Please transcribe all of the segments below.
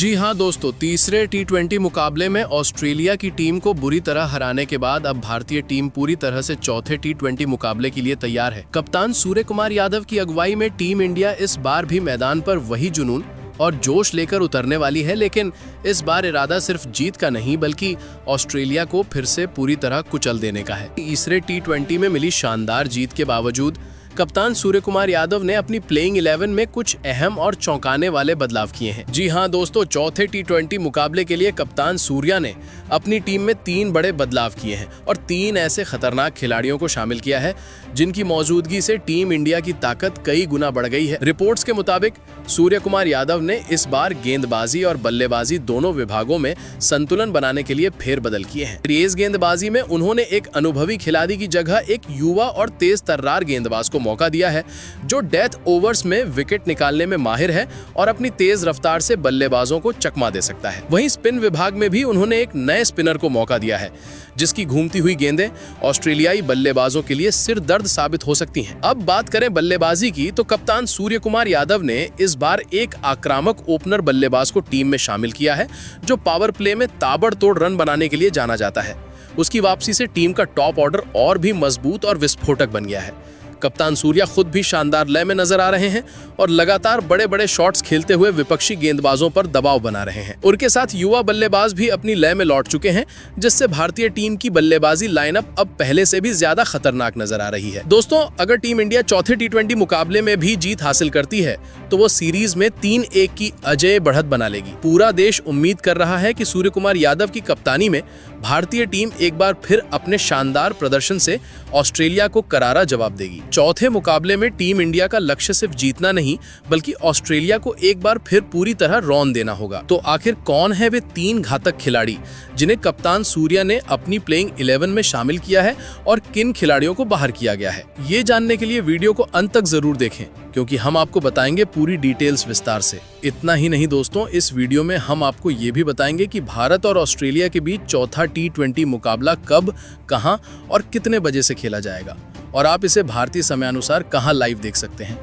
जी हाँ दोस्तों, तीसरे टी20 मुकाबले में ऑस्ट्रेलिया की टीम को बुरी तरह हराने के बाद अब भारतीय टीम पूरी तरह से चौथे टी20 मुकाबले के लिए तैयार है। कप्तान सूर्य कुमार यादव की अगुवाई में टीम इंडिया इस बार भी मैदान पर वही जुनून और जोश लेकर उतरने वाली है, लेकिन इस बार इरादा सिर्फ जीत का नहीं बल्कि ऑस्ट्रेलिया को फिर से पूरी तरह कुचल देने का है। तीसरे टी20 में मिली शानदार जीत के बावजूद कप्तान सूर्य कुमार यादव ने अपनी प्लेइंग 11 में कुछ अहम और चौंकाने वाले बदलाव किए हैं। जी हाँ दोस्तों, चौथे टी20 मुकाबले के लिए कप्तान सूर्या ने अपनी टीम में 3 बड़े बदलाव किए हैं और 3 ऐसे खतरनाक खिलाड़ियों को शामिल किया है जिनकी मौजूदगी से टीम इंडिया की ताकत कई गुना बढ़ गई है। रिपोर्ट्स के मुताबिक सूर्य कुमार यादव ने इस बार गेंदबाजी और बल्लेबाजी दोनों विभागों में संतुलन बनाने के लिए फेरबदल किए हैं। तेज गेंदबाजी में उन्होंने एक अनुभवी खिलाड़ी की जगह एक युवा और तेज तर्रार गेंदबाज को मौका दिया है जो डेथ ओवर्स में विकेट निकालने में माहिर है और अपनी तेज रफ्तार से बल्लेबाजों को चकमा दे सकता है। वहीं स्पिन विभाग में भी उन्होंने एक नए स्पिनर को मौका दिया है जिसकी घूमती हुई गेंदें ऑस्ट्रेलियाई बल्लेबाजों के लिए सिर दर्द साबित हो सकती हैं। अब बात करें बल्लेबाजी की तो कप्तान सूर्य कुमार यादव ने इस बार एक आक्रामक ओपनर बल्लेबाज को टीम में शामिल किया है जो पावर प्ले में ताबड़तोड़ रन बनाने के लिए जाना जाता है। उसकी वापसी से टीम का टॉप ऑर्डर और भी मजबूत और विस्फोटक बन गया है। कप्तान सूर्या खुद भी शानदार लय में नजर आ रहे हैं और लगातार बड़े बड़े शॉट्स खेलते हुए विपक्षी गेंदबाजों पर दबाव बना रहे हैं। उनके साथ युवा बल्लेबाज भी अपनी लय में लौट चुके हैं जिससे भारतीय टीम की बल्लेबाजी लाइनअप अब पहले से भी ज्यादा खतरनाक नजर आ रही है। दोस्तों, अगर टीम इंडिया चौथे टी20 मुकाबले में भी जीत हासिल करती है तो वो सीरीज में 3-1 की अजेय बढ़त बना लेगी। पूरा देश उम्मीद कर रहा है कि सूर्य कुमार यादव की कप्तानी में भारतीय टीम एक बार फिर अपने शानदार प्रदर्शन से ऑस्ट्रेलिया को करारा जवाब देगी। चौथे मुकाबले में टीम इंडिया का लक्ष्य सिर्फ जीतना नहीं बल्कि ऑस्ट्रेलिया को एक बार फिर पूरी तरह रौंद देना होगा। तो आखिर कौन है वे 3 घातक खिलाड़ी जिन्हें कप्तान सूर्या ने अपनी प्लेइंग 11 में शामिल किया है और किन खिलाड़ियों को बाहर किया गया है? ये जानने के लिए वीडियो को अंत तक जरूर देखें क्योंकि हम आपको बताएंगे पूरी डिटेल्स विस्तार से। इतना ही नहीं दोस्तों, इस वीडियो में हम आपको ये भी बताएंगे कि भारत और ऑस्ट्रेलिया के बीच चौथा टी20 मुकाबला कब, कहां और कितने बजे से खेला जाएगा और आप इसे भारतीय समयानुसार कहां लाइव देख सकते हैं।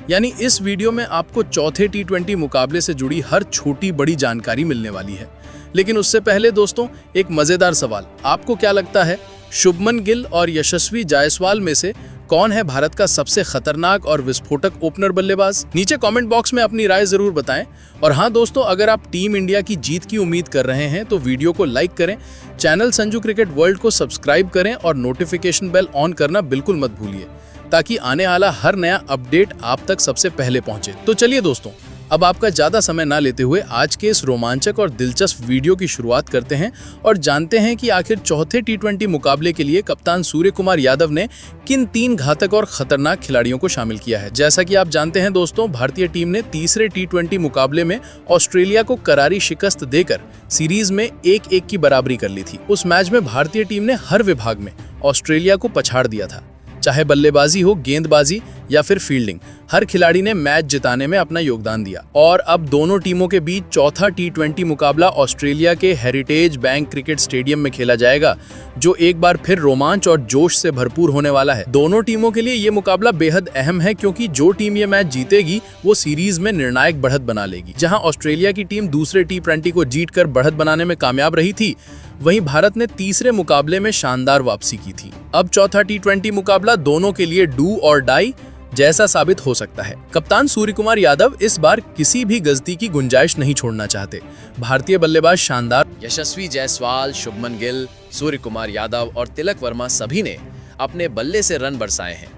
यानी इस वीडियो में आपको चौथे टी20 मुकाबले से जुड़ी हर छोटी बड़ी जानकारी मिलने वाली है। लेकिन उससे पहले दोस्तों, एक मजेदार सवाल, आपको क्या लगता है शुभमन गिल और यशस्वी जायसवाल में से कौन है भारत का सबसे खतरनाक और विस्फोटक ओपनर बल्लेबाज? नीचे कमेंट बॉक्स में अपनी राय जरूर बताएं। और हाँ दोस्तों, अगर आप टीम इंडिया की जीत की उम्मीद कर रहे हैं तो वीडियो को लाइक करें, चैनल संजू क्रिकेट वर्ल्ड को सब्सक्राइब करें और नोटिफिकेशन बेल ऑन करना बिल्कुल मत भूलिए ताकि आने वाला हर नया अपडेट आप तक सबसे पहले पहुंचे। तो चलिए दोस्तों, अब आपका ज्यादा समय ना लेते हुए आज के इस रोमांचक और दिलचस्प वीडियो की शुरुआत करते हैं और जानते हैं कि आखिर चौथे टी20 मुकाबले के लिए कप्तान सूर्य कुमार यादव ने किन 3 घातक और खतरनाक खिलाड़ियों को शामिल किया है। जैसा कि आप जानते हैं दोस्तों, भारतीय टीम ने तीसरे टी20 मुकाबले में ऑस्ट्रेलिया को करारी शिकस्त देकर सीरीज में 1-1 की बराबरी कर ली थी। उस मैच में भारतीय टीम ने हर विभाग में ऑस्ट्रेलिया को पछाड़ दिया था, चाहे बल्लेबाजी हो, गेंदबाजी या फिर फील्डिंग। हर खिलाड़ी ने मैच जिताने में अपना योगदान दिया और अब दोनों टीमों के बीच चौथा टी20 मुकाबला ऑस्ट्रेलिया के हेरिटेज बैंक क्रिकेट स्टेडियम में खेला जाएगा जो एक बार फिर रोमांच और जोश से भरपूर होने वाला है। दोनों टीमों के लिए ये मुकाबला बेहद अहम है क्योंकि जो टीम ये मैच जीतेगी वो सीरीज में निर्णायक बढ़त बना लेगी। जहां ऑस्ट्रेलिया की टीम दूसरे टी20 को जीतकर बढ़त बनाने में कामयाब रही थी, वहीं भारत ने तीसरे मुकाबले में शानदार वापसी की थी। अब चौथा टी20 मुकाबला दोनों के लिए डू और डाई जैसा साबित हो सकता है। कप्तान सूर्य कुमार यादव इस बार किसी भी गलती की गुंजाइश नहीं छोड़ना चाहते। भारतीय बल्लेबाज शानदार यशस्वी जायसवाल, शुभमन गिल, सूर्य कुमार यादव और तिलक वर्मा सभी ने अपने बल्ले से रन बरसाए हैं।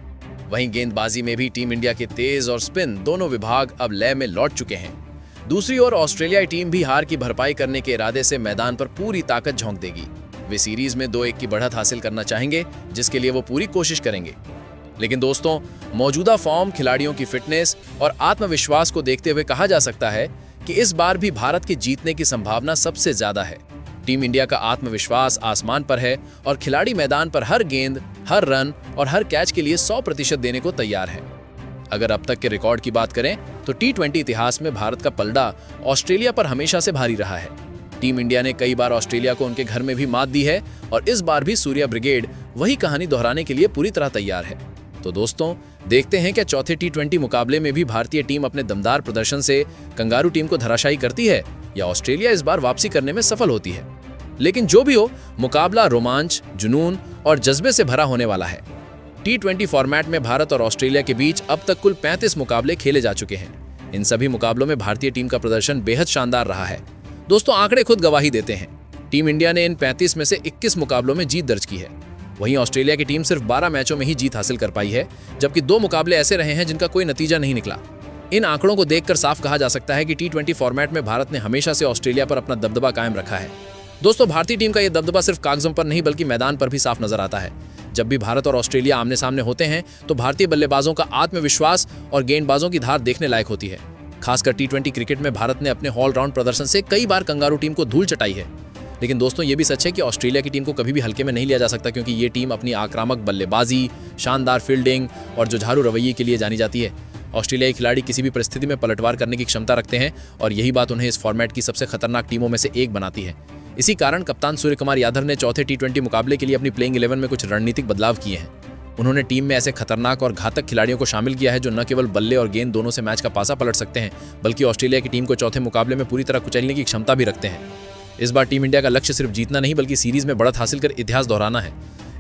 वहीं गेंदबाजी में भी टीम इंडिया के तेज और स्पिन दोनों विभाग अब लय में लौट चुके हैं। दूसरी ओर ऑस्ट्रेलियाई टीम भी हार की भरपाई करने के इरादे से मैदान पर पूरी ताकत झोंक देगी। वे सीरीज में 2-1 की बढ़त हासिल करना चाहेंगे जिसके लिए वो पूरी कोशिश करेंगे। लेकिन दोस्तों, मौजूदा फॉर्म, खिलाड़ियों की फिटनेस और आत्मविश्वास को देखते हुए कहा जा सकता है कि इस बार भी भारत के जीतने की संभावना सबसे ज्यादा है। टीम इंडिया का आत्मविश्वास आसमान पर है और खिलाड़ी मैदान पर हर गेंद, हर रन और हर कैच के लिए 100% देने को तैयार है। अगर अब तक के रिकॉर्ड की बात करें तो टी20 इतिहास में भारत का पलड़ा ऑस्ट्रेलिया पर हमेशा से भारी रहा है। टीम इंडिया ने कई बार ऑस्ट्रेलिया को उनके घर में भी मात दी है और इस बार भी सूर्या ब्रिगेड वही कहानी दोहराने के लिए पूरी तरह तैयार है। तो दोस्तों देखते हैं क्या चौथे टी20 मुकाबले में भी भारतीय टीम अपने दमदार प्रदर्शन से कंगारू टीम को धराशायी करती है या ऑस्ट्रेलिया इस बार वापसी करने में सफल होती है। लेकिन जो भी हो, मुकाबला रोमांच, जुनून और जज्बे से भरा होने वाला है। टी20 फॉर्मेट में भारत और ऑस्ट्रेलिया के बीच अब तक कुल 35 मुकाबले खेले जा चुके हैं। इन सभी मुकाबलों में भारतीय टीम का प्रदर्शन बेहद शानदार रहा है। दोस्तों आंकड़े खुद गवाही देते हैं। टीम इंडिया ने इन 35 में से 21 मुकाबलों में जीत दर्ज की है। वहीं ऑस्ट्रेलिया की टीम सिर्फ 12 मैचों में ही जीत हासिल कर पाई है, जबकि 2 मुकाबले ऐसे रहे हैं जिनका कोई नतीजा नहीं निकला। इन आंकड़ों को देखकर साफ कहा जा सकता है कि टी20 फॉर्मेट में भारत ने हमेशा से ऑस्ट्रेलिया पर अपना दबदबा कायम रखा है। दोस्तों भारतीय टीम का यह दबदबा सिर्फ कागजों पर नहीं बल्कि मैदान पर भी साफ नजर आता है। जब भी भारत और ऑस्ट्रेलिया आमने सामने होते हैं तो भारतीय बल्लेबाजों का आत्मविश्वास और गेंदबाजों की धार देखने लायक होती है। खासकर टी20 क्रिकेट में भारत ने अपने ऑलराउंड प्रदर्शन से कई बार कंगारू टीम को धूल चटाई है। लेकिन दोस्तों ये भी सच है कि ऑस्ट्रेलिया की टीम को कभी भी हल्के में नहीं लिया जा सकता, क्योंकि ये टीम अपनी आक्रामक बल्लेबाजी, शानदार फील्डिंग और जुझारू रवैये के लिए जानी जाती है। ऑस्ट्रेलियाई खिलाड़ी किसी भी परिस्थिति में पलटवार करने की क्षमता रखते हैं और यही बात उन्हें इस फॉर्मेट की सबसे खतरनाक टीमों में से एक बनाती है। इसी कारण कप्तान सूर्य कुमार यादव ने चौथे टी20 मुकाबले के लिए अपनी प्लेइंग 11 में कुछ रणनीतिक बदलाव किए हैं। उन्होंने टीम में ऐसे खतरनाक और घातक खिलाड़ियों को शामिल किया है जो न केवल बल्ले और गेंद दोनों से मैच का पासा पलट सकते हैं, बल्कि ऑस्ट्रेलिया की टीम को चौथे मुकाबले में पूरी तरह कुचलने की क्षमता भी रखते हैं। इस बार टीम इंडिया का लक्ष्य सिर्फ जीतना नहीं बल्कि सीरीज में बढ़त हासिल कर इतिहास दोहराना है।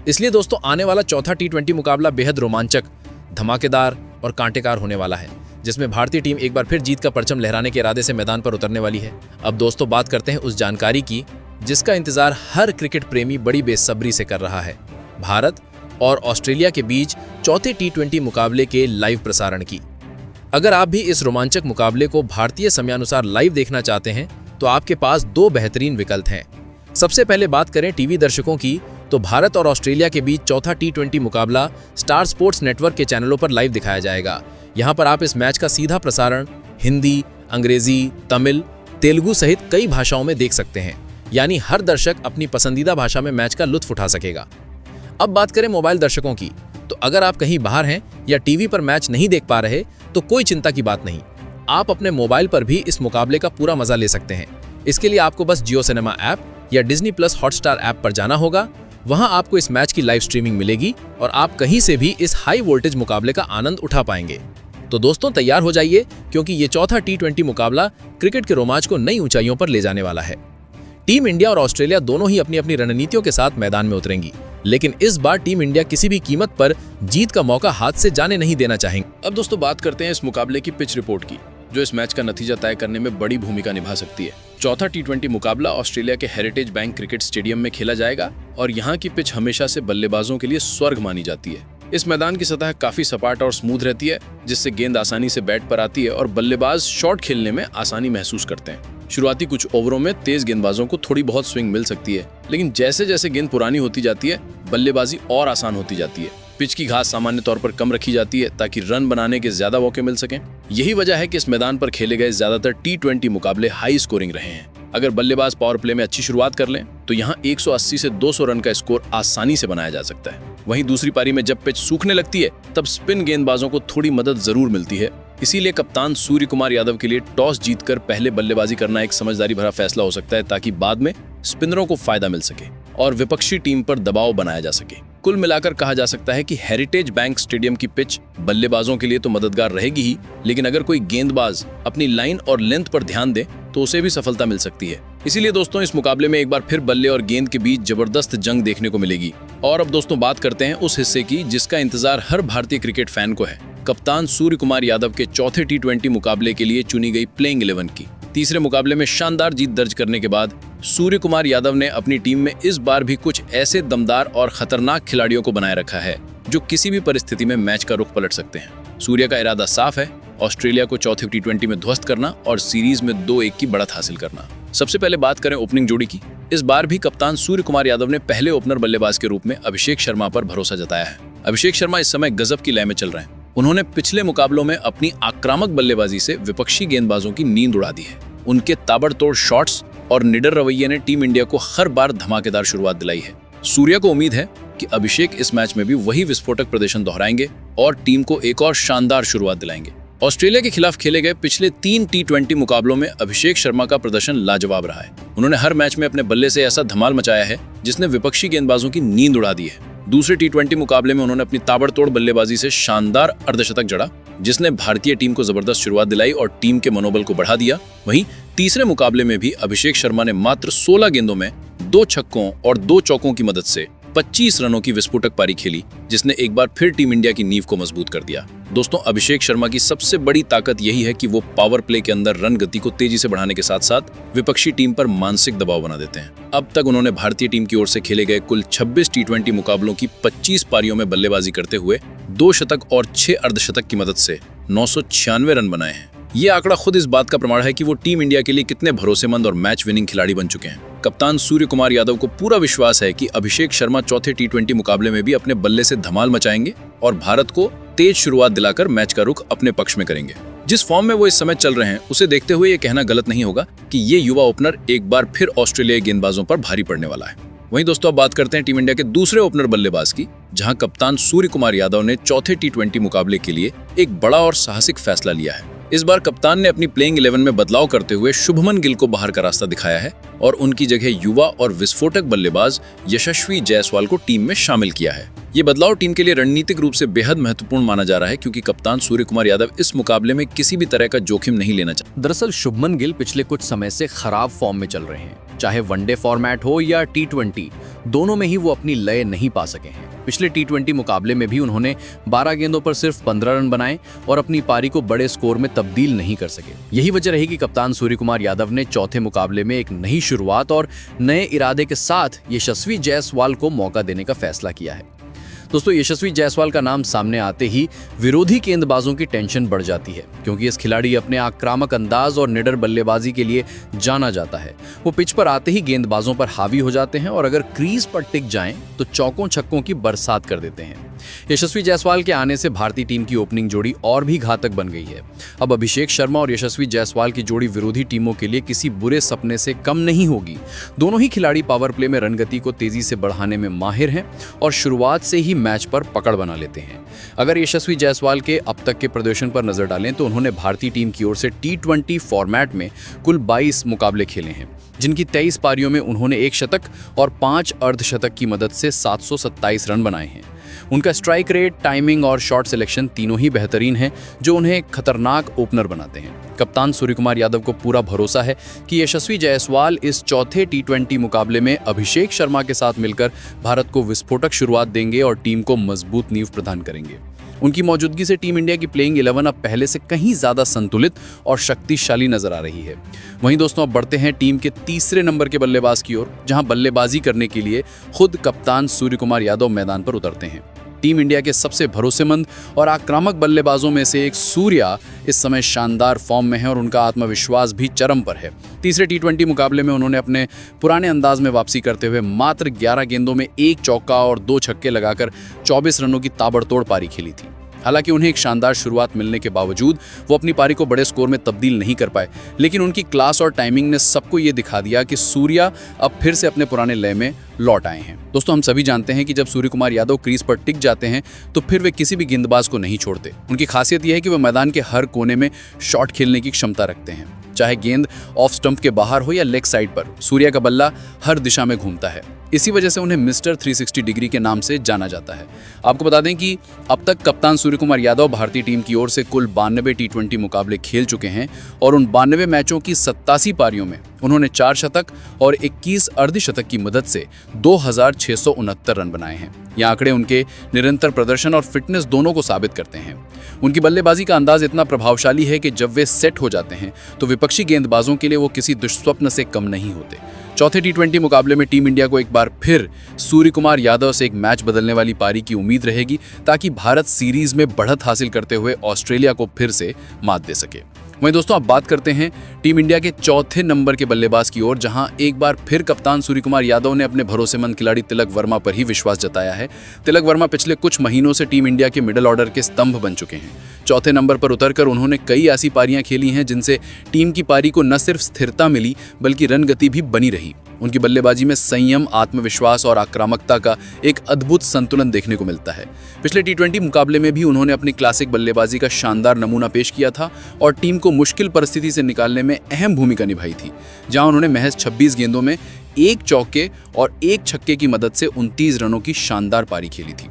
इसलिए दोस्तों आने वाला चौथा टी20 मुकाबला बेहद रोमांचक, धमाकेदार और कांटेकार होने वाला है, जिसमें भारतीय टीम एक बार फिर जीत का परचम लहराने के इरादे से मैदान पर उतरने वाली है। अब दोस्तों बात करते हैं उस जानकारी की जिसका इंतजार हर क्रिकेट प्रेमी बड़ी बेसब्री से कर रहा है, भारत और ऑस्ट्रेलिया के बीच चौथे टी20 मुकाबले के लाइव प्रसारण की। अगर आप भी इस रोमांचक मुकाबले को भारतीय समयानुसार लाइव देखना चाहते हैं तो आपके पास 2 बेहतरीन विकल्प हैं। सबसे पहले बात करें टीवी दर्शकों की, तो भारत और ऑस्ट्रेलिया के बीच चौथा टी20 मुकाबला स्टार स्पोर्ट्स नेटवर्क के चैनलों पर लाइव दिखाया जाएगा। यहाँ पर आप इस मैच का सीधा प्रसारण हिंदी, अंग्रेजी, तमिल, तेलुगु सहित कई भाषाओं में देख सकते हैं, यानी हर दर्शक अपनी पसंदीदा भाषा में मैच का लुत्फ उठा सकेगा। अब बात करें मोबाइल दर्शकों की, तो अगर आप कहीं बाहर हैं या टीवी पर मैच नहीं देख पा रहे तो कोई चिंता की बात नहीं, आप अपने मोबाइल पर भी इस मुकाबले का पूरा मजा ले सकते हैं। इसके लिए आपको बस जियो सिनेमा ऐप या डिज्नी प्लस हॉटस्टार ऐप पर जाना होगा। वहां आपको इस मैच की लाइव स्ट्रीमिंग मिलेगी और आप कहीं से भी इस हाई वोल्टेज मुकाबले का आनंद उठा पाएंगे। तो दोस्तों तैयार हो जाइए, क्योंकि ये चौथा टी20 मुकाबला क्रिकेट के रोमांच को नई ऊंचाइयों पर ले जाने वाला है। टीम इंडिया और ऑस्ट्रेलिया दोनों ही अपनी अपनी रणनीतियों के साथ मैदान में उतरेंगी, लेकिन इस बार टीम इंडिया किसी भी कीमत पर जीत का मौका हाथ से जाने नहीं देना चाहेंगे। अब दोस्तों बात करते हैं इस मुकाबले की पिच रिपोर्ट की, जो इस मैच का नतीजा तय करने में बड़ी भूमिका निभा सकती है। चौथा टी20 मुकाबला ऑस्ट्रेलिया के हेरिटेज बैंक क्रिकेट स्टेडियम में खेला जाएगा और यहाँ की पिच हमेशा से बल्लेबाजों के लिए स्वर्ग मानी जाती है। इस मैदान की सतह काफी सपाट और स्मूथ रहती है, जिससे गेंद आसानी से बैट पर आती है और बल्लेबाज शॉट खेलने में आसानी महसूस करते हैं। शुरुआती कुछ ओवरों में तेज गेंदबाजों को थोड़ी बहुत स्विंग मिल सकती है, लेकिन जैसे जैसे गेंद पुरानी होती जाती है बल्लेबाजी और आसान होती जाती है। पिच की घास सामान्य तौर पर कम रखी जाती है ताकि रन बनाने के ज्यादा मौके मिल सकें। यही वजह है कि इस मैदान पर खेले गए ज्यादातर टी20 मुकाबले हाई स्कोरिंग रहे हैं। अगर बल्लेबाज पावर प्ले में अच्छी शुरुआत कर लें तो यहाँ 180 से 200 रन का स्कोर आसानी से बनाया जा सकता है। वहीं दूसरी पारी में जब पिच सूखने लगती है तब स्पिन गेंदबाजों को थोड़ी मदद जरूर मिलती है। इसीलिए कप्तान सूर्य कुमार यादव के लिए टॉस जीतकर पहले बल्लेबाजी करना एक समझदारी भरा फैसला हो सकता है, ताकि बाद में स्पिनरों को फायदा मिल सके और विपक्षी टीम पर दबाव बनाया जा सके। कुल मिलाकर कहा जा सकता है कि हेरिटेज बैंक स्टेडियम की पिच बल्लेबाजों के लिए तो मददगार रहेगी ही, लेकिन अगर कोई गेंदबाज अपनी लाइन और लेंथ पर ध्यान दे तो उसे भी सफलता मिल सकती है। इसीलिए दोस्तों इस मुकाबले में एक बार फिर बल्ले और गेंद के बीच जबरदस्त जंग देखने को मिलेगी। और अब दोस्तों बात करते हैं उस हिस्से की जिसका इंतजार हर भारतीय क्रिकेट फैन को है, कप्तान सूर्य कुमार यादव के चौथे टी20 मुकाबले के लिए चुनी गई प्लेइंग 11 की। तीसरे मुकाबले में शानदार जीत दर्ज करने के बाद सूर्य कुमार यादव ने अपनी टीम में इस बार भी कुछ ऐसे दमदार और खतरनाक खिलाड़ियों को बनाए रखा है जो किसी भी परिस्थिति में मैच का रुख पलट सकते हैं। सूर्य का इरादा साफ है, ऑस्ट्रेलिया को चौथे टी20 में ध्वस्त करना और सीरीज में 2-1 की बढ़त हासिल करना। सबसे पहले बात करें ओपनिंग जोड़ी की। इस बार भी कप्तान सूर्य कुमार यादव ने पहले ओपनर बल्लेबाज के रूप में अभिषेक शर्मा पर भरोसा जताया है। अभिषेक शर्मा इस समय गजब की लय में चल रहे हैं। उन्होंने पिछले मुकाबलों में अपनी आक्रामक बल्लेबाजी से विपक्षी गेंदबाजों की नींद उड़ा दी है। उनके ताबड़तोड़ शॉट्स और निडर रवैये ने टीम इंडिया को हर बार धमाकेदार शुरुआत दिलाई है। सूर्या को उम्मीद है कि अभिषेक इस मैच में भी वही विस्फोटक प्रदर्शन दोहराएंगे और टीम को एक और शानदार शुरुआत दिलाएंगे। ऑस्ट्रेलिया के खिलाफ खेले गए पिछले 3 टी20 मुकाबलों में अभिषेक शर्मा का प्रदर्शन लाजवाब रहा है। उन्होंने हर मैच में अपने बल्ले से ऐसा धमाल मचाया है जिसने विपक्षी गेंदबाजों की नींद उड़ा दी है। दूसरे टी20 मुकाबले में उन्होंने अपनी ताबड़तोड़ बल्लेबाजी से शानदार अर्धशतक जड़ा, जिसने भारतीय टीम को जबरदस्त शुरुआत दिलाई और टीम के मनोबल को बढ़ा दिया। वहीं तीसरे मुकाबले में भी अभिषेक शर्मा ने मात्र 16 गेंदों में 2 छक्कों और 2 चौकों की मदद से 25 रनों की विस्फोटक पारी खेली, जिसने एक बार फिर टीम इंडिया की नींव को मजबूत कर दिया। दोस्तों, अभिषेक शर्मा की सबसे बड़ी ताकत यही है कि वो पावर प्ले के अंदर रन गति को तेजी से बढ़ाने के साथ साथ विपक्षी टीम पर मानसिक दबाव बना देते हैं। अब तक उन्होंने भारतीय टीम की ओर से खेले गए कुल 26 टी20 मुकाबलों की 25 पारियों में बल्लेबाजी करते हुए 2 शतक और 6 अर्धशतक की मदद से 996 रन बनाए हैं। ये आंकड़ा खुद इस बात का प्रमाण है कि वो टीम इंडिया के लिए कितने भरोसेमंद और मैच विनिंग खिलाड़ी बन चुके हैं। कप्तान सूर्य कुमार यादव को पूरा विश्वास है कि अभिषेक शर्मा चौथे टी20 मुकाबले में भी अपने बल्ले से धमाल मचाएंगे और भारत को तेज शुरुआत दिलाकर मैच का रुख अपने पक्ष में करेंगे। जिस फॉर्म में वो इस समय चल रहे हैं, उसे देखते हुए ये कहना गलत नहीं होगा कि ये युवा ओपनर एक बार फिर ऑस्ट्रेलियाई गेंदबाजों पर भारी पड़ने वाला है। वहीं दोस्तों, अब बात करते हैं टीम इंडिया के दूसरे ओपनर बल्लेबाज की, जहां कप्तान सूर्य कुमार यादव ने चौथे टी20 मुकाबले के लिए एक बड़ा और साहसिक फैसला लिया है। इस बार कप्तान ने अपनी प्लेइंग 11 में बदलाव करते हुए शुभमन गिल को बाहर का रास्ता दिखाया है और उनकी जगह युवा और विस्फोटक बल्लेबाज यशस्वी जायसवाल को टीम में शामिल किया है। ये बदलाव टीम के लिए रणनीतिक रूप से बेहद महत्वपूर्ण माना जा रहा है, क्योंकि कप्तान सूर्य कुमार यादव इस मुकाबले में किसी भी तरह का जोखिम नहीं लेना चाहते। दरअसल शुभमन गिल पिछले कुछ समय से खराब फॉर्म में चल रहे हैं। चाहे वनडे फॉर्मेट हो या टी20, दोनों में ही वो अपनी लय नहीं पा सके हैं। पिछले टी20 मुकाबले में भी उन्होंने 12 गेंदों पर सिर्फ 15 रन बनाए और अपनी पारी को बड़े स्कोर में तब्दील नहीं कर सके। यही वजह रही कि कप्तान सूर्य कुमार यादव ने चौथे मुकाबले में एक नई शुरुआत और नए इरादे के साथ यशस्वी जायसवाल को मौका देने का फैसला किया है। दोस्तों, यशस्वी जायसवाल का नाम सामने आते ही विरोधी गेंदबाजों की टेंशन बढ़ जाती है, क्योंकि इस खिलाड़ी अपने आक्रामक अंदाज और निडर बल्लेबाजी के लिए जाना जाता है। वो पिच पर आते ही गेंदबाजों पर हावी हो जाते हैं और अगर क्रीज पर टिक जाएं तो चौकों छक्कों की बरसात कर देते हैं। यशस्वी जायसवाल के आने से भारतीय टीम की ओपनिंग जोड़ी और भी घातक बन गई है। अब अभिषेक शर्मा और यशस्वी जायसवाल की जोड़ी विरोधी टीमों के लिए किसी बुरे सपने से कम नहीं होगी। दोनों ही खिलाड़ी पावर प्ले में रन गति को तेजी से बढ़ाने में माहिर हैं और शुरुआत से ही मैच पर पकड़ बना लेते हैं। अगर यशस्वी जायसवाल के अब तक के प्रदर्शन पर नजर डालें तो उन्होंने भारतीय टीम की ओर से टी20 फॉर्मेट में कुल 22 मुकाबले खेले हैं, जिनकी 23 पारियों में उन्होंने 1 शतक और 5 अर्धशतक की मदद से 727 रन बनाए हैं। उनका स्ट्राइक रेट, टाइमिंग और शॉट सिलेक्शन तीनों ही बेहतरीन हैं, जो उन्हें एक खतरनाक ओपनर बनाते हैं। कप्तान सूर्य कुमार यादव को पूरा भरोसा है कि यशस्वी जायसवाल इस चौथे टी20 मुकाबले में अभिषेक शर्मा के साथ मिलकर भारत को विस्फोटक शुरुआत देंगे और टीम को मजबूत नींव प्रदान करेंगे। उनकी मौजूदगी से टीम इंडिया की प्लेइंग 11 अब पहले से कहीं ज्यादा संतुलित और शक्तिशाली नजर आ रही है। वहीं दोस्तों, अब बढ़ते हैं टीम के तीसरे नंबर के बल्लेबाज की ओर, जहां बल्लेबाजी करने के लिए खुद कप्तान सूर्य कुमार यादव मैदान पर उतरते हैं। टीम इंडिया के सबसे भरोसेमंद और आक्रामक बल्लेबाजों में से एक सूर्या इस समय शानदार फॉर्म में है और उनका आत्मविश्वास भी चरम पर है। तीसरे टी20 मुकाबले में उन्होंने अपने पुराने अंदाज में वापसी करते हुए मात्र 11 गेंदों में 1 चौका और 2 छक्के लगाकर 24 रनों की ताबड़तोड़ पारी खेली थी। हालांकि उन्हें एक शानदार शुरुआत मिलने के बावजूद वो अपनी पारी को बड़े स्कोर में तब्दील नहीं कर पाए, लेकिन उनकी क्लास और टाइमिंग ने सबको ये दिखा दिया कि सूर्या अब फिर से अपने पुराने लय में लौट आए हैं। दोस्तों, हम सभी जानते हैं कि जब सूर्य कुमार यादव क्रीज पर टिक जाते हैं तो फिर वे किसी भी गेंदबाज को नहीं छोड़ते। उनकी खासियत यह है कि वे मैदान के हर कोने में शॉट खेलने की क्षमता रखते हैं। चाहे गेंद ऑफ स्टंप के बाहर हो या लेग साइड पर, सूर्या का बल्ला हर दिशा में घूमता है। इसी वजह से उन्हें मिस्टर 360 डिग्री के नाम से जाना जाता है। आपको बता दें कि अब तक कप्तान सूर्य कुमार यादव भारतीय टीम की ओर से कुल 92 टी20 मुकाबले खेल चुके हैं और उन 92 मैचों की 87 पारियों में उन्होंने 4 शतक और 21 अर्धशतक की मदद से 2669 रन बनाए हैं। ये आंकड़े उनके निरंतर प्रदर्शन और फिटनेस दोनों को साबित करते हैं। उनकी बल्लेबाजी का अंदाज इतना प्रभावशाली है कि जब वे सेट हो जाते हैं तो विपक्षी गेंदबाजों के लिए वो किसी दुष्स्वप्न से कम नहीं होते। चौथे टी20 मुकाबले में टीम इंडिया को एक बार फिर सूर्य कुमार यादव से एक मैच बदलने वाली पारी की उम्मीद रहेगी, ताकि भारत सीरीज में बढ़त हासिल करते हुए ऑस्ट्रेलिया को फिर से मात दे सके। वहीं दोस्तों, अब बात करते हैं टीम इंडिया के चौथे नंबर के बल्लेबाज की ओर, जहां एक बार फिर कप्तान सूर्य कुमार यादव ने अपने भरोसेमंद खिलाड़ी तिलक वर्मा पर ही विश्वास जताया है। तिलक वर्मा पिछले कुछ महीनों से टीम इंडिया के मिडिल ऑर्डर के स्तंभ बन चुके हैं। चौथे नंबर पर उतरकर उन्होंने कई ऐसी पारियां खेली हैं जिनसे टीम की पारी को न सिर्फ स्थिरता मिली बल्कि रन गति भी बनी रही। उनकी बल्लेबाजी में संयम, आत्मविश्वास और आक्रामकता का एक अद्भुत संतुलन देखने को मिलता है। पिछले टी20 मुकाबले में भी उन्होंने अपनी क्लासिक बल्लेबाजी का शानदार नमूना पेश किया था और टीम को मुश्किल परिस्थिति से निकालने में अहम भूमिका निभाई थी, जहां उन्होंने महज 26 गेंदों में 1 चौके और 1 छक्के की मदद से 29 रनों की शानदार पारी खेली थी।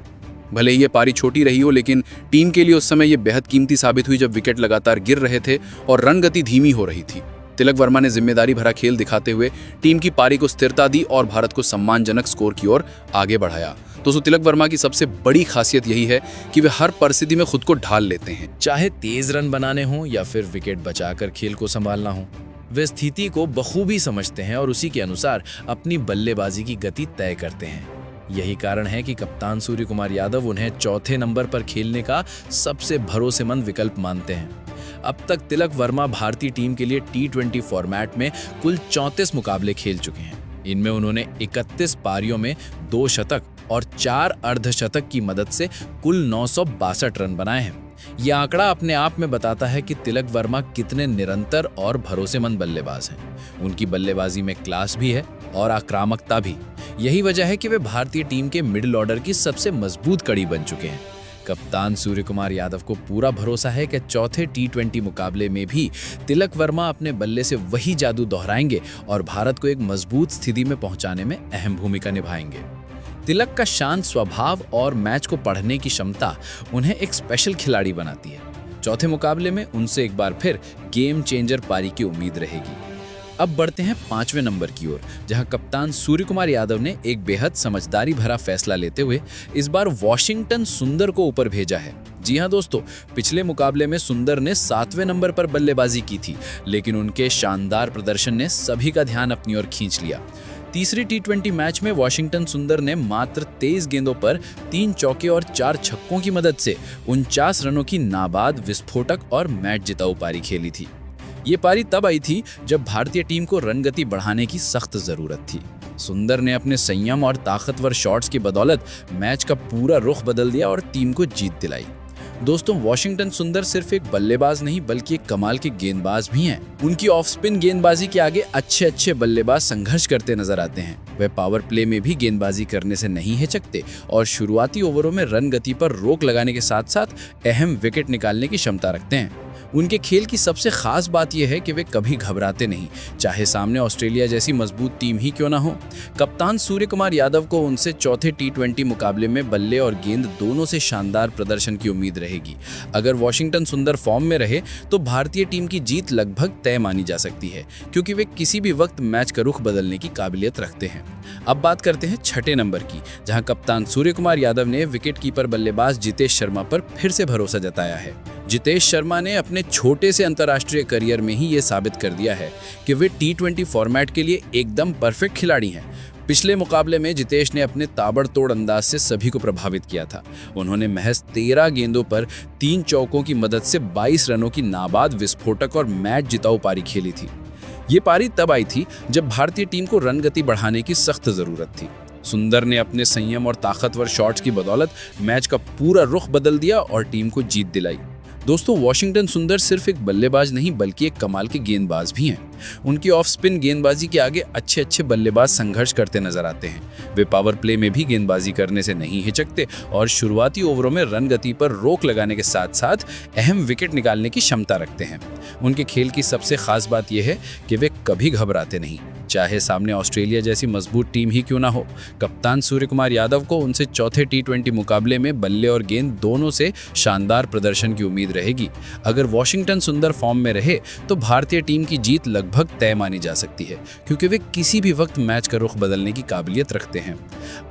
भले ही ये पारी छोटी रही हो, लेकिन टीम के लिए उस समय ये बेहद कीमती साबित हुई जब विकेट लगातार गिर रहे थे और रन गति धीमी हो रही थी। तिलक वर्मा ने जिम्मेदारी भरा खेल दिखाते हुए टीम की पारी को स्थिरता दी और भारत को सम्मानजनक स्कोर की ओर आगे बढ़ाया। दोस्तों, तिलक वर्मा की सबसे बड़ी खासियत यही है कि वे हर परिस्थिति में खुद को ढाल लेते हैं। चाहे तेज रन बनाने हों या फिर विकेट बचाकर खेल को संभालना हो, वे स्थिति को बखूबी समझते हैं और उसी के अनुसार अपनी बल्लेबाजी की गति तय करते हैं। यही कारण है कि कप्तान सूर्य कुमार यादव उन्हें चौथे नंबर पर खेलने का सबसे भरोसेमंद विकल्प मानते हैं। अब तक तिलक वर्मा भारतीय टीम के लिए टी20 फॉर्मेट में कुल 34 मुकाबले खेल चुके हैं। इनमें उन्होंने 31 पारियों में 2 शतक और 4 अर्धशतक की मदद से कुल 962 रन बनाए हैं। यह आंकड़ा अपने आप में बताता है कि तिलक वर्मा कितने निरंतर और भरोसेमंद बल्लेबाज हैं। उनकी बल्लेबाजी में क्लास भी है और आक्रामकता भी। यही वजह है कि वे भारतीय टीम के मिडिल ऑर्डर की सबसे मजबूत कड़ी बन चुके हैं। कप्तान सूर्य कुमार यादव को पूरा भरोसा है कि चौथे टी20 मुकाबले में भी तिलक वर्मा अपने बल्ले से वही जादू दोहराएंगे और भारत को एक मजबूत स्थिति में पहुंचाने में अहम भूमिका निभाएंगे। तिलक का शांत स्वभाव और मैच को पढ़ने की क्षमता उन्हें एक स्पेशल खिलाड़ी बनाती है। चौथे मुकाबले में उनसे एक बार फिर गेम चेंजर पारी की उम्मीद रहेगी। अब बढ़ते हैं 5वें नंबर की ओर, जहां कप्तान सूर्य कुमार यादव ने एक बेहद समझदारी भरा फैसला लेते हुए इस बार वॉशिंगटन सुंदर को ऊपर भेजा है। जी हां दोस्तों, पिछले मुकाबले में सुंदर ने 7वें नंबर पर बल्लेबाजी की थी, लेकिन उनके शानदार प्रदर्शन ने सभी का ध्यान अपनी ओर खींच लिया। तीसरी टी20 मैच में वॉशिंगटन सुंदर ने मात्र 23 गेंदों पर 3 चौके और 4 छक्कों की मदद से 49 रनों की नाबाद, विस्फोटक और मैच जिताऊ पारी खेली थी। ये पारी तब आई थी जब भारतीय टीम को रन गति बढ़ाने की सख्त जरूरत थी। सुंदर ने अपने संयम और ताकतवर शॉट्स की बदौलत मैच का पूरा रुख बदल दिया और टीम को जीत दिलाई। दोस्तों, वॉशिंगटन सुंदर सिर्फ एक बल्लेबाज नहीं बल्कि एक कमाल के गेंदबाज भी हैं। उनकी ऑफ स्पिन गेंदबाजी के आगे अच्छे बल्लेबाज संघर्ष करते नजर आते हैं। वे पावर प्ले में भी गेंदबाजी करने से नहीं हिचकते और शुरुआती ओवरों में रन गति पर रोक लगाने के साथ साथ अहम विकेट निकालने की क्षमता रखते हैं। उनके खेल की सबसे खास बात यह है कि वे कभी घबराते नहीं, चाहे सामने ऑस्ट्रेलिया जैसी मजबूत टीम ही क्यों ना हो। कप्तान सूर्य कुमार यादव को उनसे चौथे टी20 मुकाबले में बल्ले और गेंद दोनों से शानदार प्रदर्शन की उम्मीद रहेगी। अगर वॉशिंगटन सुंदर फॉर्म में रहे तो भारतीय टीम की जीत लगभग तय मानी जा सकती है, क्योंकि वे किसी भी वक्त मैच का रुख बदलने की काबिलियत रखते हैं। अब बात करते हैं 6ठे नंबर की, जहां कप्तान सूर्य कुमार यादव ने विकेटकीपर बल्लेबाज जितेश शर्मा पर फिर से भरोसा जताया है। जितेश शर्मा ने अपने छोटे से अंतर्राष्ट्रीय करियर में ही ये साबित कर दिया है कि वे टी20 फॉर्मेट के लिए एकदम परफेक्ट खिलाड़ी हैं। पिछले मुकाबले में जितेश ने अपने ताबड़तोड़ अंदाज से सभी को प्रभावित किया था। उन्होंने महज 13 गेंदों पर 3 चौकों की मदद से 22 रनों की नाबाद, विस्फोटक और मैच जिताऊ पारी खेली थी। ये पारी तब आई थी जब भारतीय टीम को रन गति बढ़ाने की सख्त जरूरत थी। सुंदर ने अपने संयम और ताकतवर शॉट्स की बदौलत मैच का पूरा रुख बदल दिया और टीम को जीत दिलाई। दोस्तों, वॉशिंगटन सुंदर सिर्फ एक बल्लेबाज नहीं बल्कि एक कमाल के गेंदबाज भी हैं। उनकी ऑफ स्पिन गेंदबाजी के आगे अच्छे बल्लेबाज संघर्ष करते नजर आते हैं। वे पावर प्ले में भी गेंदबाजी करने से नहीं हिचकते और शुरुआती ओवरों में रन गति पर रोक लगाने के साथ साथ अहम विकेट निकालने की क्षमता रखते हैं। उनके खेल की सबसे खास बात यह है कि वे कभी घबराते नहीं, चाहे सामने ऑस्ट्रेलिया जैसी मजबूत टीम ही क्यों ना हो। कप्तान सूर्य कुमार यादव को उनसे चौथे टी20 मुकाबले में बल्ले और गेंद दोनों से शानदार प्रदर्शन की उम्मीद रहेगी। अगर वॉशिंगटन सुंदर फॉर्म में रहे तो भारतीय टीम की जीत लगभग तय मानी जा सकती है, क्योंकि वे किसी भी वक्त मैच का रुख बदलने की काबिलियत रखते हैं।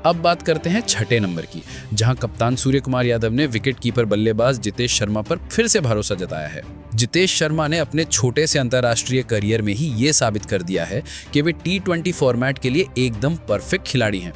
अब बात करते हैं 6ठे नंबर की, जहां कप्तान सूर्य कुमार यादव ने विकेटकीपर बल्लेबाज जितेश शर्मा पर फिर से भरोसा जताया है। जितेश शर्मा ने अपने छोटे से अंतर्राष्ट्रीय करियर में ही ये साबित कर दिया है कि वे टी20 फॉर्मेट के लिए एकदम परफेक्ट खिलाड़ी हैं।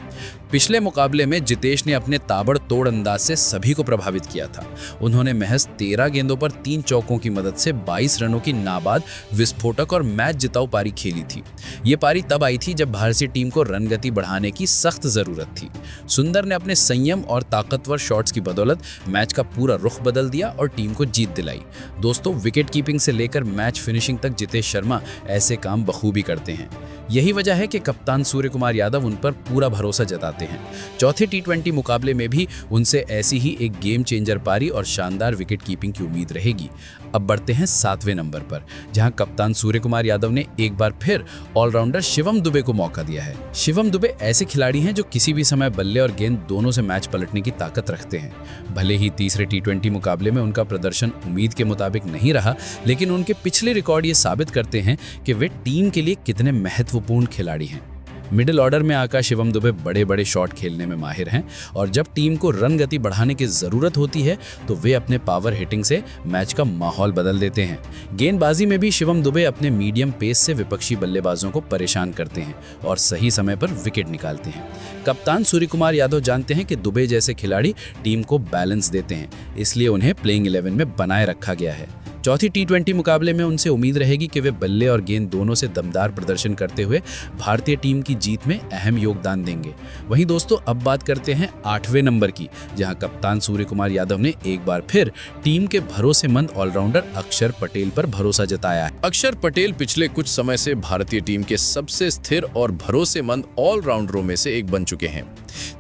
पिछले मुकाबले में जितेश ने अपने ताबड़तोड़ अंदाज से सभी को प्रभावित किया था। उन्होंने महज 13 गेंदों पर 3 चौकों की मदद से 22 रनों की नाबाद विस्फोटक और मैच जिताऊ पारी खेली थी। ये पारी तब आई थी जब भारतीय टीम को रन गति बढ़ाने की सख्त जरूरत थी। सुंदर ने अपने संयम और ताकतवर शॉट्स की बदौलत मैच का पूरा रुख बदल दिया और टीम को जीत दिलाई। दोस्तों, विकेट कीपिंग से लेकर मैच फिनिशिंग तक जितेश शर्मा ऐसे काम बखूबी करते हैं। यही वजह है कि कप्तान सूर्य कुमार यादव उन पर पूरा भरोसा जताते हैं। चौथे टी20 मुकाबले में भी उनसे ऐसी ही एक गेम चेंजर पारी और शानदार विकेट कीपिंग की उम्मीद रहेगी। अब बढ़ते हैं 7वें नंबर पर, जहां कप्तान सूर्य कुमार यादव ने एक बार फिर ऑलराउंडर शिवम दुबे को मौका दिया है। शिवम दुबे ऐसे खिलाड़ी हैं जो किसी भी समय बल्ले और गेंद दोनों से मैच पलटने की ताकत रखते हैं। भले ही तीसरे टी20 मुकाबले में उनका प्रदर्शन उम्मीद के मुताबिक नहीं रहा, लेकिन उनके पिछले रिकॉर्ड ये साबित करते हैं कि वे टीम के लिए कितने महत्वपूर्ण खिलाड़ी हैं। मिडिल ऑर्डर में आकर शिवम दुबे बड़े बड़े शॉट खेलने में माहिर हैं और जब टीम को रन गति बढ़ाने की ज़रूरत होती है तो वे अपने पावर हिटिंग से मैच का माहौल बदल देते हैं। गेंदबाजी में भी शिवम दुबे अपने मीडियम पेस से विपक्षी बल्लेबाजों को परेशान करते हैं और सही समय पर विकेट निकालते हैं। कप्तान सूर्य कुमार यादव जानते हैं कि दुबे जैसे खिलाड़ी टीम को बैलेंस देते हैं, इसलिए उन्हें प्लेइंग 11 में बनाए रखा गया है। चौथी टी20 मुकाबले में उनसे उम्मीद रहेगी कि वे बल्ले और गेंद दोनों से दमदार प्रदर्शन करते हुए भारतीय टीम की जीत में अहम योगदान देंगे। वहीं दोस्तों, अब बात करते हैं 8वें नंबर की, जहां कप्तान सूर्य कुमार यादव ने एक बार फिर टीम के भरोसेमंद ऑलराउंडर अक्षर पटेल पर भरोसा जताया है। अक्षर पटेल पिछले कुछ समय से भारतीय टीम के सबसे स्थिर और भरोसेमंद ऑलराउंडरों में से एक बन चुके हैं।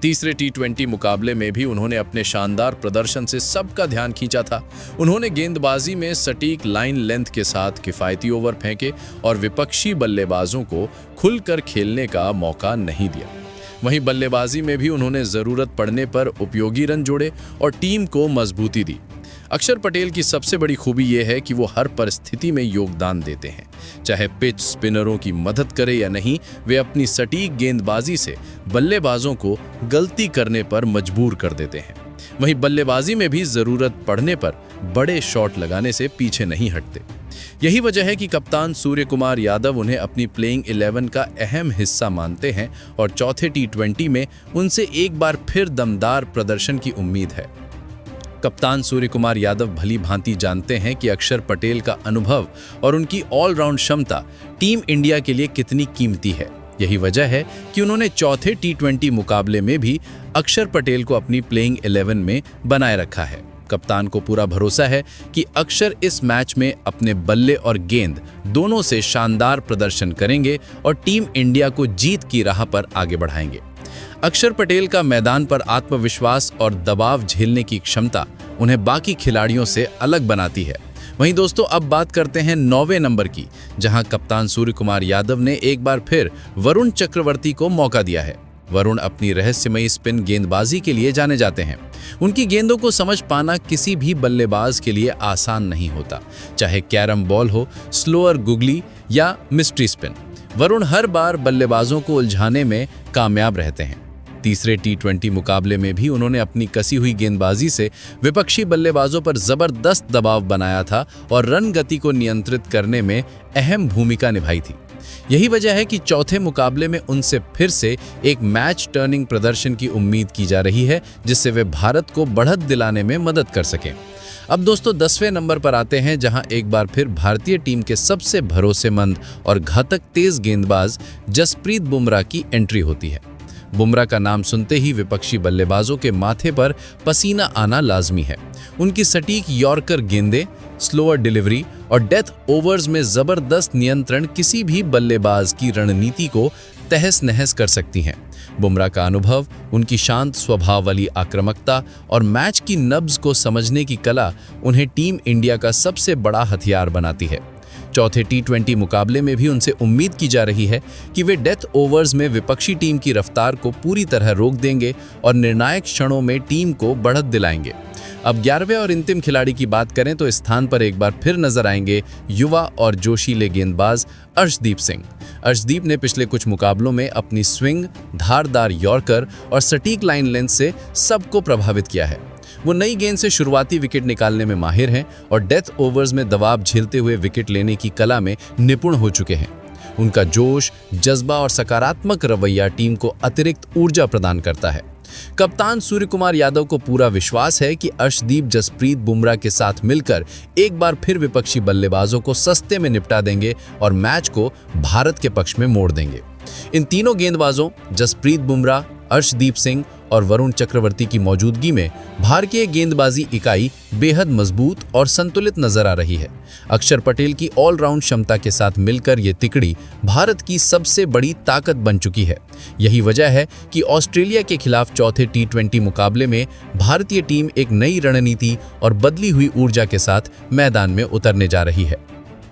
तीसरे टी20 मुकाबले में भी उन्होंने अपने शानदार प्रदर्शन से सबका ध्यान खींचा था। उन्होंने गेंदबाजी में सटीक लाइन लेंथ के साथ किफायती ओवर फेंके और विपक्षी बल्लेबाजों को खुलकर खेलने का मौका नहीं दिया। वहीं बल्लेबाजी में भी उन्होंने जरूरत पड़ने पर उपयोगी रन जोड़े और टीम को मजबूती दी। अक्षर पटेल की सबसे बड़ी खूबी यह है कि वो हर परिस्थिति में योगदान देते हैं। चाहे पिच स्पिनरों की मदद करे या नहीं, वे अपनी सटीक गेंदबाजी से बल्लेबाजों को गलती करने पर मजबूर कर देते हैं। वहीं बल्लेबाजी में भी जरूरत पड़ने पर बड़े शॉट लगाने से पीछे नहीं हटते। यही वजह है कि कप्तान सूर्य कुमार यादव उन्हें अपनी प्लेइंग 11 का अहम हिस्सा मानते हैं और चौथे टी20 में उनसे एक बार फिर दमदार प्रदर्शन की उम्मीद है। कप्तान सूर्य कुमार यादव भली भांति जानते हैं कि अक्षर पटेल का अनुभव और उनकी ऑलराउंड क्षमता टीम इंडिया के लिए कितनी कीमती है। यही वजह है कि उन्होंने चौथे टी20 मुकाबले में भी अक्षर पटेल को अपनी प्लेइंग 11 में बनाए रखा है। कप्तान को पूरा भरोसा है कि अक्षर इस मैच में अपने बल्ले और गेंद दोनों से शानदार प्रदर्शन करेंगे और टीम इंडिया को जीत की राह पर आगे बढ़ाएंगे। अक्षर पटेल का मैदान पर आत्मविश्वास और दबाव झेलने की क्षमता उन्हें बाकी खिलाड़ियों से अलग बनाती है। वहीं दोस्तों, अब बात करते हैं 9वें नंबर की, जहां कप्तान सूर्य कुमार यादव ने एक बार फिर वरुण चक्रवर्ती को मौका दिया है। वरुण अपनी रहस्यमयी स्पिन गेंदबाजी के लिए जाने जाते हैं। उनकी गेंदों को समझ पाना किसी भी बल्लेबाज के लिए आसान नहीं होता, चाहे कैरम बॉल हो, स्लोअर गुगली या मिस्ट्री स्पिन। वरुण हर बार बल्लेबाजों को उलझाने में कामयाब रहते हैं। तीसरे टी20 मुकाबले में भी उन्होंने अपनी कसी हुई गेंदबाजी से विपक्षी बल्लेबाजों पर जबरदस्त दबाव बनाया था और रन गति को नियंत्रित करने में अहम भूमिका निभाई थी। यही वजह है कि चौथे मुकाबले में उनसे फिर से एक मैच टर्निंग प्रदर्शन की उम्मीद की जा रही है, जिससे वे भारत को बढ़त दिलाने में मदद कर सकें। अब दोस्तों, 10वें नंबर पर आते हैं, जहां एक बार फिर भारतीय टीम के सबसे भरोसेमंद और घातक तेज गेंदबाज जसप्रीत बुमराह की एंट्री होती है। बुमराह का नाम सुनते ही विपक्षी बल्लेबाजों के माथे पर पसीना आना लाजमी है। उनकी सटीक यॉर्कर गेंदें, स्लोअर डिलीवरी और डेथ ओवर्स में जबरदस्त नियंत्रण किसी भी बल्लेबाज की रणनीति को तहस नहस कर सकती हैं। बुमराह का अनुभव, उनकी शांत स्वभाव वाली आक्रामकता और मैच की नब्ज को समझने की कला उन्हें टीम इंडिया का सबसे बड़ा हथियार बनाती है। चौथे टी20 मुकाबले में भी उनसे उम्मीद की जा रही है कि वे डेथ ओवर्स में विपक्षी टीम की रफ्तार को पूरी तरह रोक देंगे और निर्णायक क्षणों में टीम को बढ़त दिलाएंगे। अब 11वें और अंतिम खिलाड़ी की बात करें तो इस स्थान पर एक बार फिर नजर आएंगे युवा और जोशीले गेंदबाज अर्शदीप सिंह। अर्शदीप ने पिछले कुछ मुकाबलों में अपनी स्विंग, धारदार यॉर्कर और सटीक लाइन लेंथ से सबको प्रभावित किया है। वो नई गेंद से शुरुआती विकेट निकालने में माहिर हैं और डेथ ओवर्स में दबाव झेलते हुए विकेट लेने की कला में निपुण हो चुके हैं। उनका जोश, जज्बा और सकारात्मक रवैया टीम को अतिरिक्त ऊर्जा प्रदान करता है। कप्तान सूर्य कुमार यादव को पूरा विश्वास है कि अर्शदीप जसप्रीत बुमराह के साथ मिलकर एक बार फिर विपक्षी बल्लेबाजों को सस्ते में निपटा देंगे और मैच को भारत के पक्ष में मोड़ देंगे। इन तीनों गेंदबाजों जसप्रीत बुमराह, अर्शदीप सिंह और वरुण चक्रवर्ती की मौजूदगी में भारतीय गेंदबाजी इकाई बेहद मजबूत और संतुलित नजर आ रही है। अक्षर पटेल की ऑलराउंड क्षमता के साथ मिलकर ये तिकड़ी भारत की सबसे बड़ी ताकत बन चुकी है। यही वजह है कि ऑस्ट्रेलिया के खिलाफ चौथे टी20 मुकाबले में भारतीय टीम एक नई रणनीति और बदली हुई ऊर्जा के साथ मैदान में उतरने जा रही है।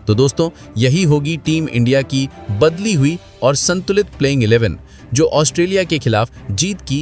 तो दोस्तों, यही होगी टीम इंडिया की बदली हुई और संतुलित प्लेइंग 11 जो ऑस्ट्रेलिया के खिलाफ जीत की